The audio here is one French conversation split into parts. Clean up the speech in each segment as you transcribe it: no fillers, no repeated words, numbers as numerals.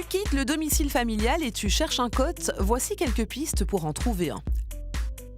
quittes le domicile familial et tu cherches un cote, voici quelques pistes pour en trouver un.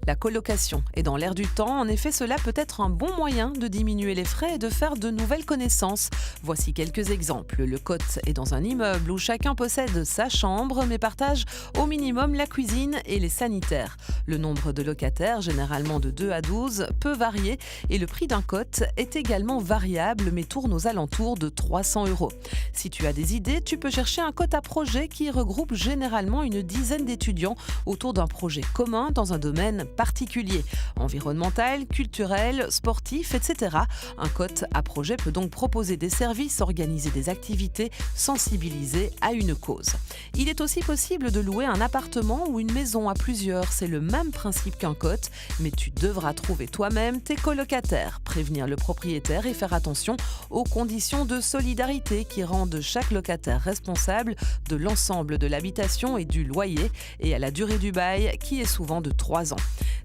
La colocation est dans l'air du temps, en effet cela peut être un bon moyen de diminuer les frais et de faire de nouvelles connaissances. Voici quelques exemples. Le cote est dans un immeuble où chacun possède sa chambre mais partage au minimum la cuisine et les sanitaires. Le nombre de locataires, généralement de 2 à 12, peut varier et le prix d'un cote est également variable mais tourne aux alentours de 300 €. Si tu as des idées, tu peux chercher un cote à projet qui regroupe généralement une dizaine d'étudiants autour d'un projet commun dans un domaine particulier, environnemental, culturel, sportif, etc. Un cote à projet peut donc proposer des services, organiser des activités, sensibiliser à une cause. Il est aussi possible de louer un appartement ou une maison à plusieurs. C'est le même principe qu'un cote, mais tu devras trouver toi-même tes colocataires, prévenir le propriétaire et faire attention aux conditions de solidarité qui rendent chaque locataire responsable de l'ensemble de l'habitation et du loyer et à la durée du bail qui est souvent de 3 ans.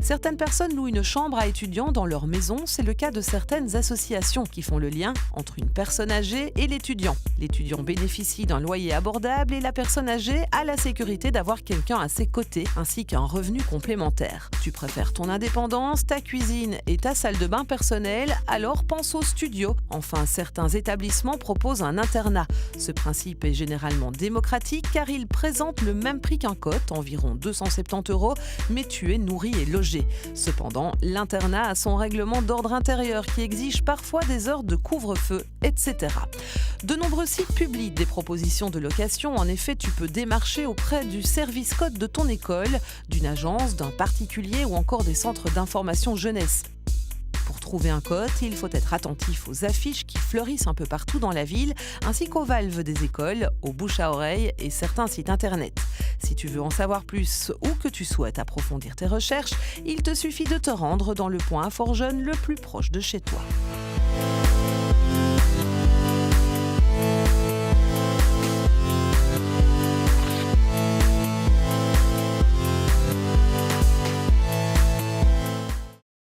Certaines personnes louent une chambre à étudiants dans leur maison, c'est le cas de certaines associations qui font le lien entre une personne âgée et l'étudiant. L'étudiant bénéficie d'un loyer abordable et la personne âgée a la sécurité d'avoir quelqu'un à ses côtés ainsi qu'un revenu complémentaire. Tu préfères ton indépendance, ta cuisine et ta salle de bain personnelle, alors pense au studio. Enfin, certains établissements proposent un internat. Ce principe est généralement démocratique car il présente le même prix qu'un cote, environ 270 €, mais tu es nourri et logé. Cependant, l'internat a son règlement d'ordre intérieur qui exige parfois des heures de couvre-feu, etc. De nombreux sites publient des propositions de location. En effet, tu peux démarcher auprès du service cote de ton école, d'une agence, d'un particulier ou encore des centres d'information jeunesse. Pour trouver un cote, il faut être attentif aux affiches qui fleurissent un peu partout dans la ville, ainsi qu'aux valves des écoles, aux bouches à oreille et certains sites internet. Si tu veux en savoir plus ou que tu souhaites approfondir tes recherches, il te suffit de te rendre dans le point Info Jeunes le plus proche de chez toi.